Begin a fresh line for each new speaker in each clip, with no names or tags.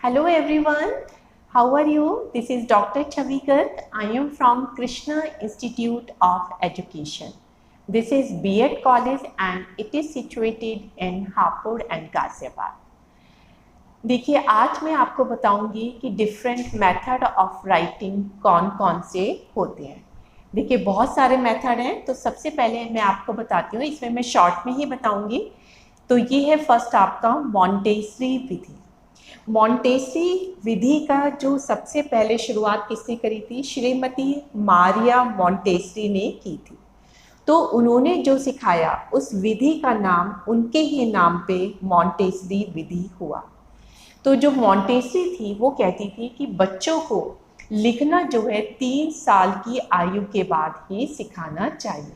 Hello everyone, how are you? This is Dr. Chavikar. I am from Krishna Institute of Education. This is B.Ed College and it is situated in Hapur and Ghaziabad. देखिए आज मैं आपको बताऊंगी कि different method of writing कौन कौन से होते हैं। देखिए बहुत सारे मेथड हैं, तो सबसे पहले मैं आपको बताती हूँ, इसमें मैं शॉर्ट में ही बताऊंगी। तो ये है फर्स्ट आपका मॉन्टेसरी विधि। मॉन्टेसरी विधि का जो सबसे पहले शुरुआत किसने करी थी? श्रीमती मारिया मॉन्टेसरी ने की थी। तो उन्होंने जो सिखाया उस विधि का नाम उनके ही नाम पे मॉन्टेसरी विधि हुआ। तो जो मॉन्टेसरी थी वो कहती थी कि बच्चों को लिखना जो है 3 साल की आयु के बाद ही सिखाना चाहिए,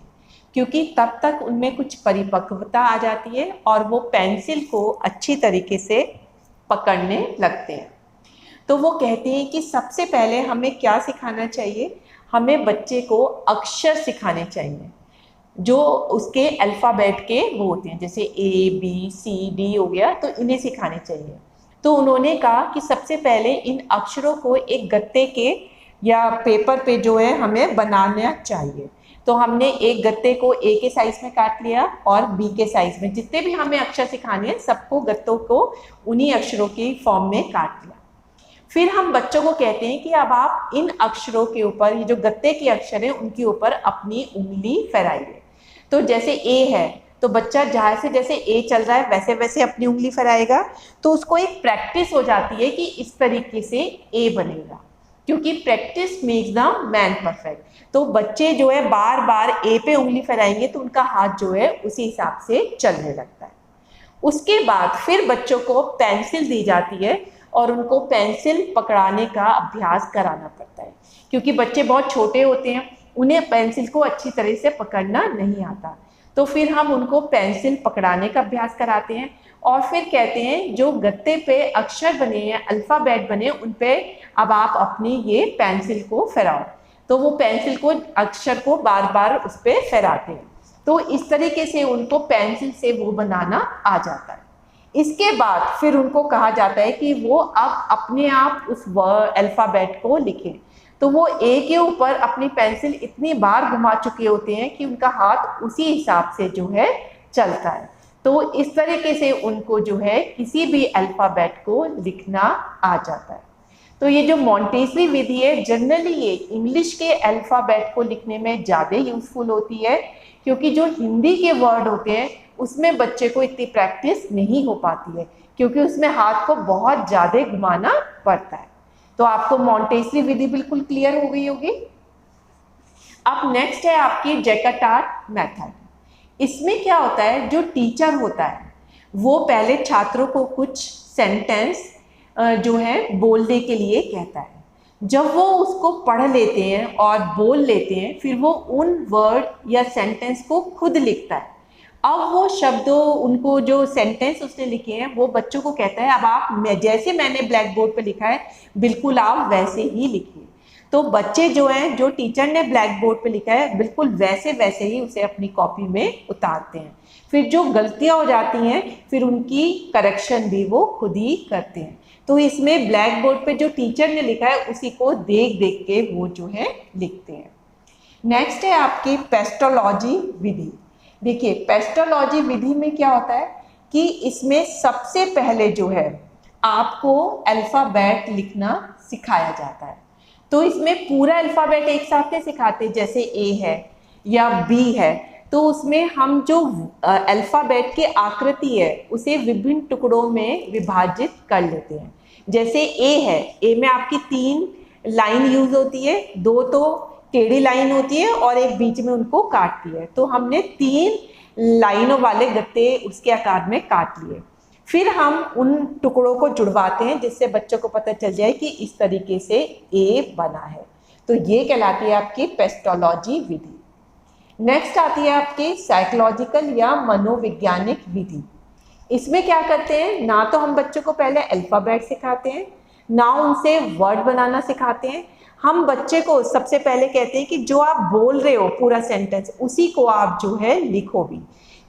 क्योंकि तब तक उनमें कुछ परिपक्वता आ जाती है और वो पेंसिल को अच्छी तरीके से पकड़ने लगते हैं। तो वो कहते हैं कि सबसे पहले हमें क्या सिखाना चाहिए? हमें बच्चे को अक्षर सिखाने चाहिए, जो उसके अल्फ़ाबेट के वो होते हैं, जैसे ABCD हो गया, तो इन्हें सिखाने चाहिए। तो उन्होंने कहा कि सबसे पहले इन अक्षरों को एक गत्ते के या पेपर पे जो है हमें बनाना चाहिए। तो हमने एक गत्ते को A के साइज़ में काट लिया और B के साइज़ में, जितने भी हमें अक्षर सिखाने हैं सबको गत्तों को उन्हीं अक्षरों की फॉर्म में काट लिया। फिर हम बच्चों को कहते हैं कि अब आप इन अक्षरों के ऊपर, ये जो गत्ते के अक्षर हैं उनके ऊपर अपनी उंगली फहराइए। तो जैसे A है तो बच्चा जहाँ से जैसे A चल रहा है वैसे वैसे अपनी उंगली फहराएगा, तो उसको एक प्रैक्टिस हो जाती है कि इस तरीके से A बनेगा, क्योंकि practice makes the man perfect. तो बच्चे जो है बार बार A पे उंगली फहराएंगे तो उनका हाथ जो है उसी हिसाब से चलने लगता है। उसके बाद फिर बच्चों को पेंसिल दी जाती है और उनको पेंसिल पकड़ाने का अभ्यास कराना पड़ता है, क्योंकि बच्चे बहुत छोटे होते हैं, उन्हें पेंसिल को अच्छी तरह से पकड़ना नहीं आता। तो फिर हम उनको पेंसिल पकड़ाने का अभ्यास कराते हैं और फिर कहते हैं जो गत्ते पे अक्षर बने हैं, अल्फ़ाबेट बने, उन पे अब आप अपनी ये पेंसिल को फहराओ। तो वो पेंसिल को, अक्षर को बार बार उस पर फहराते हैं। तो इस तरीके से उनको पेंसिल से वो बनाना आ जाता है। इसके बाद फिर उनको कहा जाता है कि वो अब अपने आप उस अल्फ़ाबेट को लिखें। तो वो A के ऊपर अपनी पेंसिल इतनी बार घुमा चुके होते हैं कि उनका हाथ उसी हिसाब से जो है चलता है। तो इस तरीके से उनको जो है किसी भी अल्फ़ाबेट को लिखना आ जाता है। तो ये जो मॉन्टेसरी विधि है, जनरली ये इंग्लिश के अल्फ़ाबेट को लिखने में ज़्यादा यूज़फुल होती है, क्योंकि जो हिंदी के वर्ड होते हैं उसमें बच्चे को इतनी प्रैक्टिस नहीं हो पाती है, क्योंकि उसमें हाथ को बहुत ज़्यादा घुमाना पड़ता है। तो आपको मॉन्टेसरी विधि बिल्कुल क्लियर हो गई होगी। अब नेक्स्ट है आपकी जैकार्ट मेथड। इसमें क्या होता है, जो टीचर होता है वो पहले छात्रों को कुछ सेंटेंस जो है बोलने के लिए कहता है। जब वो उसको पढ़ लेते हैं और बोल लेते हैं, फिर वो उन वर्ड या सेंटेंस को खुद लिखता है। अब वो शब्दों, उनको जो सेंटेंस उसने लिखे हैं वो बच्चों को कहता है अब आप, जैसे मैंने ब्लैक बोर्ड पर लिखा है बिल्कुल आप वैसे ही लिखिए। तो बच्चे जो हैं, जो टीचर ने ब्लैक बोर्ड पे लिखा है बिल्कुल वैसे वैसे ही उसे अपनी कॉपी में उतारते हैं। फिर जो गलतियां हो जाती हैं फिर उनकी करेक्शन भी वो खुद ही करते हैं। तो इसमें ब्लैक बोर्ड पे जो टीचर ने लिखा है उसी को देख देख के वो जो है लिखते हैं। नेक्स्ट है आपकी पेस्टोलॉजी विधि। देखिए पेस्टोलॉजी विधि में क्या होता है कि इसमें सबसे पहले जो है आपको अल्फ़ाबेट लिखना सिखाया जाता है। तो इसमें पूरा अल्फ़ाबेट एक साथ नहीं सिखाते, जैसे A है या B है, तो उसमें हम जो अल्फ़ाबेट की आकृति है उसे विभिन्न टुकड़ों में विभाजित कर लेते हैं। जैसे A है, A में आपकी 3 लाइन यूज़ होती है, 2 तो टेढ़ी लाइन होती है और एक बीच में उनको काटती है। तो हमने 3 लाइनों वाले गत्ते उसके आकार में काट लिए। फिर हम उन टुकड़ों को जुड़वाते हैं जिससे बच्चों को पता चल जाए कि इस तरीके से A बना है। तो ये कहलाती है आपकी पेस्टोलॉजी विधि। नेक्स्ट आती है आपकी साइकोलॉजिकल या मनोवैज्ञानिक विधि। इसमें क्या करते हैं, ना तो हम बच्चों को पहले अल्फ़ाबेट सिखाते हैं, ना उनसे वर्ड बनाना सिखाते हैं। हम बच्चे को सबसे पहले कहते हैं कि जो आप बोल रहे हो पूरा सेंटेंस उसी को आप जो है लिखो भी।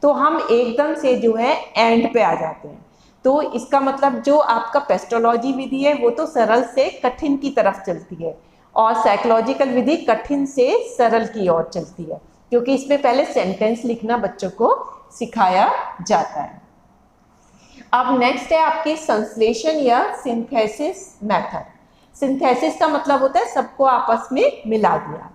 तो हम एकदम से जो है एंड पे आ जाते हैं। तो इसका मतलब जो आपका पेस्टोलॉजी विधि है वो तो सरल से कठिन की तरफ चलती है, और साइकोलॉजिकल विधि कठिन से सरल की ओर चलती है, क्योंकि इसमें पहले सेंटेंस लिखना बच्चों को सिखाया जाता है। अब नेक्स्ट है आपकी संश्लेषण या सिंथेसिस मेथड। सिंथेसिस का मतलब होता है सबको आपस में मिला दिया,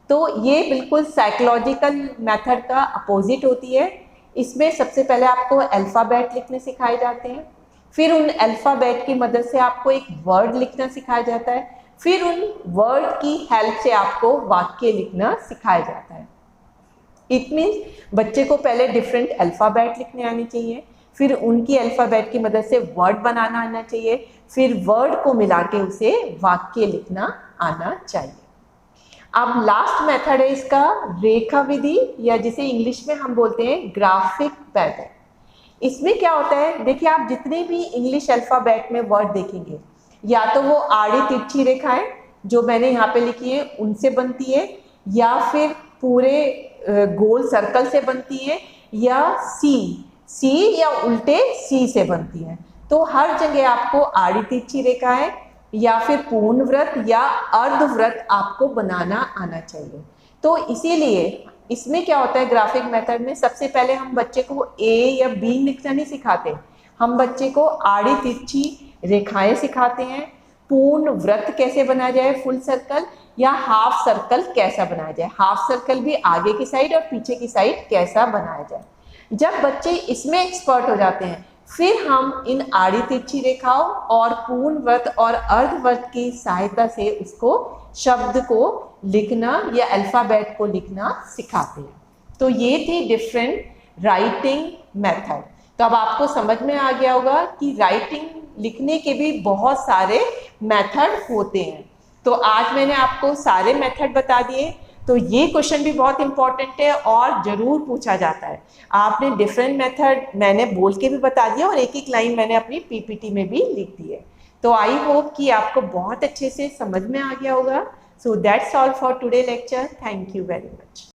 तो ये बिल्कुल साइकोलॉजिकल मेथड का अपोजिट होती है। इसमें सबसे पहले आपको अल्फ़ाबेट लिखने सिखाए जाते हैं, फिर उन अल्फ़ाबेट की मदद से आपको एक वर्ड लिखना सिखाया जाता है, फिर उन वर्ड की हेल्प से आपको वाक्य लिखना सिखाया जाता है। इट मीन्स बच्चे को पहले डिफरेंट अल्फ़ाबेट लिखने आने चाहिए, फिर उनकी अल्फ़ाबेट की मदद से वर्ड बनाना आना चाहिए, फिर वर्ड को मिला के उसे वाक्य लिखना आना चाहिए। अब लास्ट मेथड है इसका रेखा विधि, या जिसे इंग्लिश में हम बोलते हैं ग्राफिक मेथड। इसमें क्या होता है, देखिए आप जितने भी इंग्लिश अल्फ़ाबेट में वर्ड देखेंगे, या तो वो आड़ी तिरछी रेखाएं जो मैंने यहाँ पे लिखी है उनसे बनती है, या फिर पूरे गोल सर्कल से बनती है, या सी या उल्टे सी से बनती है। तो हर जगह आपको आड़ी तिरछी रेखाएं या फिर पूर्ण वृत्त या अर्धवृत्त आपको बनाना आना चाहिए। तो इसीलिए इसमें क्या होता है, ग्राफिक मेथड में सबसे पहले हम बच्चे को ए या बी लिखना नहीं सिखाते, हम बच्चे को आड़ी तिरछी रेखाएं सिखाते हैं, पूर्ण वृत्त कैसे बनाया जाए, फुल सर्कल या हाफ सर्कल कैसा बनाया जाए, हाफ सर्कल भी आगे की साइड और पीछे की साइड कैसा बनाया जाए। जब बच्चे इसमें एक्सपर्ट हो जाते हैं, फिर हम इन आड़ी तिरछी रेखाओं और पूर्ण वृत्त और अर्धवृत्त की सहायता से उसको शब्द को लिखना या अल्फ़ाबेट को लिखना सिखाते हैं। तो ये थी डिफरेंट राइटिंग मेथड। तो अब आपको समझ में आ गया होगा कि राइटिंग लिखने के भी बहुत सारे मेथड होते हैं। तो आज मैंने आपको सारे मेथड बता दिए। तो ये क्वेश्चन भी बहुत इंपॉर्टेंट है और ज़रूर पूछा जाता है। आपने डिफरेंट मेथड मैंने बोल के भी बता दिया और एक एक लाइन मैंने अपनी पीपीटी में भी लिख दी है। तो आई होप कि आपको बहुत अच्छे से समझ में आ गया होगा। So that's all for today lecture. Thank you very much.